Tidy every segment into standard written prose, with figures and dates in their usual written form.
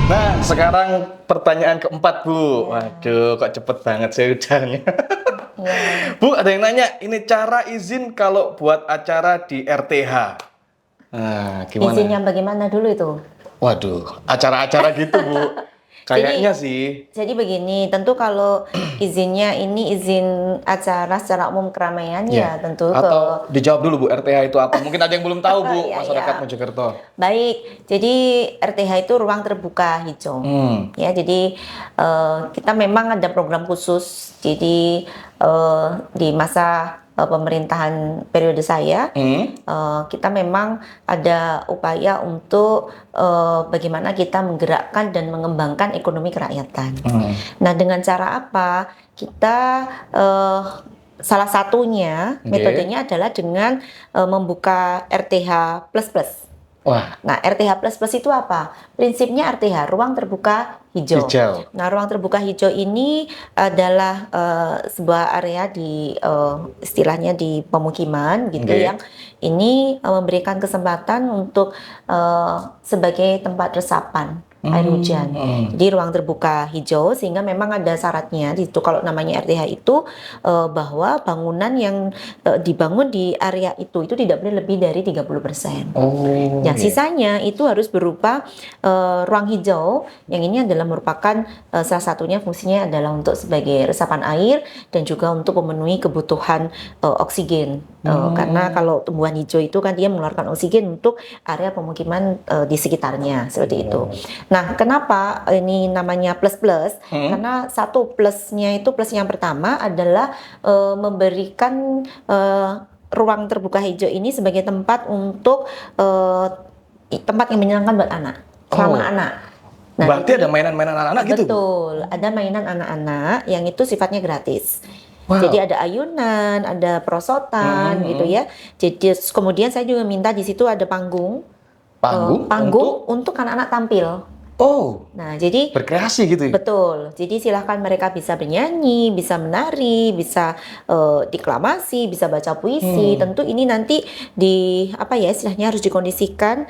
Nah, sekarang pertanyaan keempat, Bu. Waduh, kok cepet banget saya udaranya. Ya. Bu, ada yang nanya, ini cara izin kalau buat acara di RTH. Nah, Izinnya gimana? bagaimana dulu itu? Waduh, acara-acara gitu, Bu. Jadi Kayaknya sih. jadi begini, tentu kalau izinnya ini izin acara secara umum keramaian Ya. ya tentu ke Atau dijawab dulu, Bu, RTH itu apa? Mungkin ada yang belum tahu, Bu, ya masyarakat ya. Mojokerto. Baik, jadi RTH itu ruang terbuka hijau. Hmm, Ya, jadi kita memang ada program khusus. Jadi di masa pemerintahan periode saya, hmm, kita memang ada upaya untuk bagaimana kita menggerakkan dan mengembangkan ekonomi kerakyatan. hmm. Nah, dengan cara apa? Kita salah satunya Oke. metodenya adalah dengan membuka RTH plus plus. Wah, Nah, RTH plus plus itu apa? Prinsipnya RTH, ruang terbuka hijau. hijau. Nah, ruang terbuka hijau ini adalah sebuah area di istilahnya di pemukiman gitu Oke. yang ini memberikan kesempatan untuk sebagai tempat resapan air hujan. Jadi ruang terbuka hijau sehingga memang ada syaratnya di situ kalau namanya RTH itu bahwa bangunan yang dibangun di area itu tidak boleh lebih dari 30%. Oh, Nah, iya. sisanya itu harus berupa ruang hijau yang ini adalah merupakan salah satunya fungsinya adalah untuk sebagai resapan air dan juga untuk memenuhi kebutuhan oksigen. Karena kalau tumbuhan hijau itu kan dia mengeluarkan oksigen untuk area pemukiman di sekitarnya seperti itu. Nah, kenapa ini namanya plus plus? Karena satu plusnya itu plus yang pertama adalah memberikan ruang terbuka hijau ini sebagai tempat untuk tempat yang menyenangkan buat anak, selama Oh. anak. Nah, Berarti ada mainan-mainan anak-anak gitu, Bu? betul, ada mainan anak-anak yang itu sifatnya gratis. Wow. Jadi ada ayunan, ada perosotan gitu ya. Jadi kemudian saya juga minta di situ ada panggung, Panggung untuk anak-anak tampil. Oh, Nah, jadi berkreasi gitu ya? betul. Jadi silahkan mereka bisa bernyanyi, bisa menari, bisa deklamasi, bisa baca puisi. Tentu ini nanti di apa ya istilahnya harus dikondisikan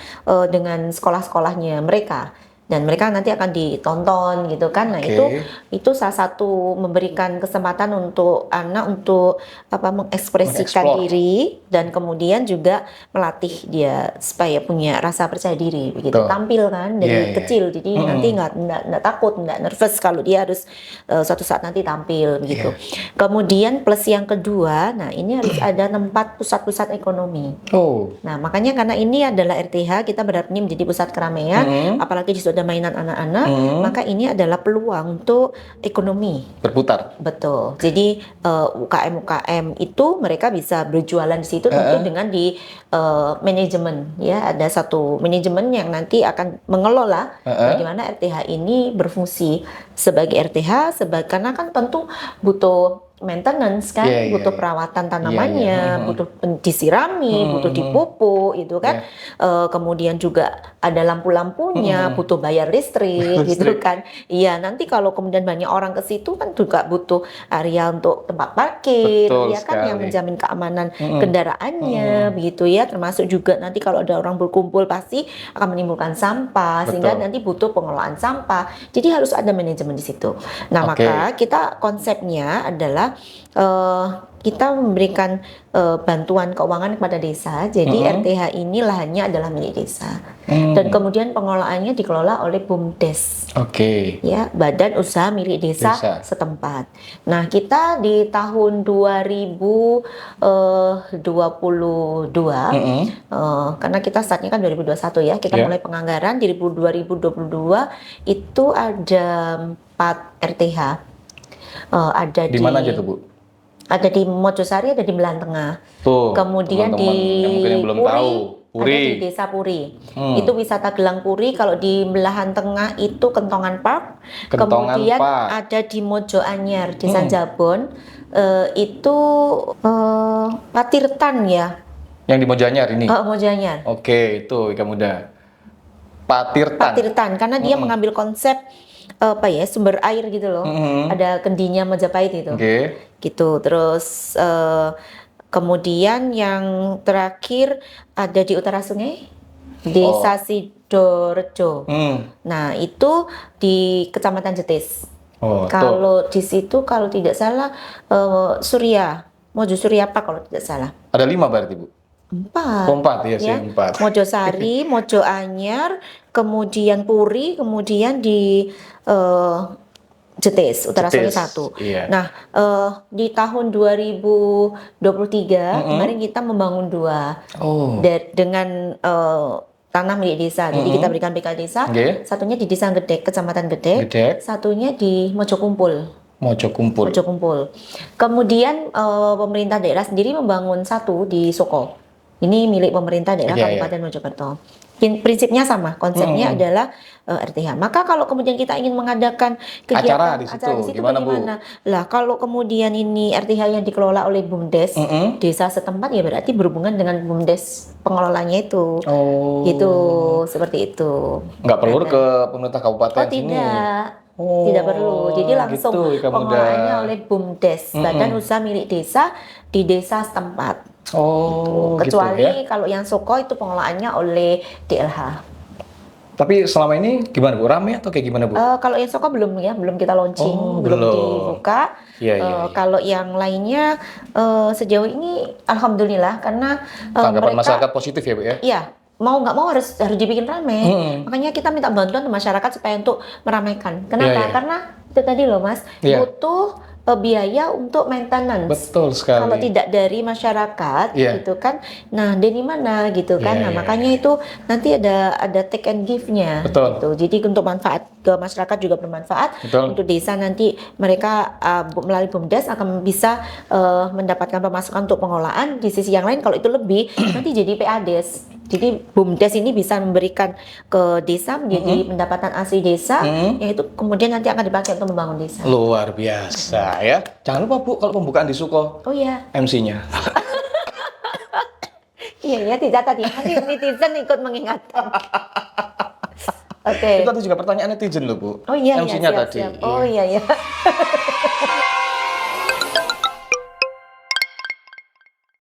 dengan sekolah-sekolahnya mereka. Dan mereka nanti akan ditonton gitu kan. Nah, Oke. itu salah satu memberikan kesempatan untuk anak untuk apa mengekspresikan Mengeksplor. diri dan kemudian juga melatih dia supaya punya rasa percaya diri begitu. Betul. Tampil kan dari Iya, iya. kecil. Jadi nanti nggak takut, nggak nervous kalau dia harus suatu saat nanti tampil begitu. Kemudian plus yang kedua, nah ini harus ada tempat pusat-pusat ekonomi. Oh, Nah, makanya karena ini adalah RTH, kita berharap ini menjadi pusat keramaian, apalagi di situ ada mainan anak-anak, maka ini adalah peluang untuk ekonomi. berputar. Betul. Jadi UKM-UKM itu mereka bisa berjualan di situ tentu dengan di manajemen ya. Ada satu manajemen yang nanti akan mengelola bagaimana RTH ini berfungsi sebagai RTH karena kan tentu butuh maintenance kan, Iya, iya, butuh iya. perawatan Iya, tanamannya, iya. butuh disirami, butuh dipupuk itu kan. Kemudian juga ada lampu-lampunya, butuh bayar listrik gitu kan. Iya, nanti kalau kemudian banyak orang ke situ kan juga butuh area untuk tempat parkir, Betul ya kan yang sekali. menjamin keamanan kendaraannya begitu ya. Termasuk juga nanti kalau ada orang berkumpul pasti akan menimbulkan sampah sehingga Betul. nanti butuh pengelolaan sampah. Jadi harus ada manajemen di situ. Nah, Oke. maka kita konsepnya adalah kita memberikan bantuan keuangan kepada desa. Jadi RTH ini lahannya adalah milik desa. Dan kemudian pengelolaannya dikelola oleh BUMDes. Oke. Ya, badan usaha milik desa Desa. setempat. Nah, kita di tahun 2022 karena kita startnya kan 2021 ya. Kita Ya. mulai penganggaran di 2022 itu ada 4 RTH. Ada Di mana aja tuh, Bu? ada di Mojosari, ada di Belahan Tengah. Tuh, Kemudian teman-teman di yang mungkin yang belum Puri, tahu. ada di Desa Puri. Hmm. Itu wisata Gelang Puri. Kalau di Belahan Tengah itu Kentongan Park. Kentongan Kemudian Park. ada di Mojo Anyar, Desa Jabon. Itu Patirtan ya. Yang di Mojanyar ini? Mojo Anyar. Oke, itu ikan muda. Patirtan. Patirtan, karena dia mengambil konsep apa ya sumber air gitu loh. Ada kendinya Majapahit itu. Oke. Gitu. Terus kemudian yang terakhir ada di utara sungai. Desa Sidorejo. Hmm. Nah, itu di Kecamatan Jetis. Oh, tuh. Kalau di situ kalau tidak salah Surya, Mojo Surya Pak kalau tidak salah. Ada 5 berarti, Bu. 4. Oh, 4 ya sih, 4. Mojosari, Mojo Anyar, kemudian Puri, kemudian di Jetis, Utara Sungai Jetis, 1. iya. Nah, di tahun 2023 kemarin kita membangun 2 Oh. dengan tanah milik desa. Jadi kita berikan PK desa. Oke. Satunya di Desa Gedek, Kecamatan Gedek. Gedek. Satunya di Mojokumpul. Mojokumpul. Mojokumpul. Kemudian pemerintah daerah sendiri membangun 1 di Soko. Ini milik pemerintah daerah Iya, Kabupaten Mojokerto. Prinsipnya sama, konsepnya adalah RTH. Maka kalau kemudian kita ingin mengadakan kegiatan Acara di situ, bagaimana? gimana, Bu? Lah, kalau kemudian ini RTH yang dikelola oleh BUMDes desa setempat, ya berarti berhubungan dengan BUMDes pengelolanya itu. Oh. Gitu, seperti itu. Nggak perlu ke pemerintah kabupaten Oh, sini. tidak. Oh, Tidak perlu. Jadi langsung gitu, Ika Muda. pengelolaannya oleh BUMDes, Badan Usaha Milik Desa di desa setempat. Oh, Kecuali gitu ya. kalau yang Soko itu pengelolaannya oleh DLH. Tapi selama ini gimana, Bu? Rame atau kayak gimana, Bu? Kalau yang Soko belum ya, belum kita launching, Oh, belum belum. dibuka. Iya, iya. Kalau yang lainnya sejauh ini alhamdulillah karena Tanggapan mereka masyarakat positif ya, Bu ya? iya, mau nggak mau harus dibikin ramai. Makanya kita minta bantuan ke masyarakat supaya untuk meramaikan. Kenapa? Iya, iya. Karena itu tadi loh Mas, Iya. butuh biaya untuk maintenance. Betul sekali. Kalau tidak dari masyarakat, Iya. gitu kan. Nah, dari mana gitu kan? Iya, Nah, iya, makanya itu nanti ada take and give-nya. Betul. Gitu. Jadi untuk manfaat ke masyarakat juga bermanfaat. Betul. Untuk desa nanti mereka melalui BUMDes akan bisa mendapatkan pemasukan untuk pengelolaan. Di sisi yang lain kalau itu lebih nanti jadi PADes. Jadi BUMDes ini bisa memberikan ke desa menjadi pendapatan asli desa, yang itu kemudian nanti akan dipakai untuk membangun desa. Luar biasa ya. Jangan lupa, Bu, kalau pembukaan di Suko, Oh iya, MC-nya. iya ya, tidak tadi nanti netizen ikut mengingatkan. Oke. Itu tadi juga pertanyaan netizen loh, Bu. Oh iya, MC-nya siap, tadi. siap. Oh iya ya.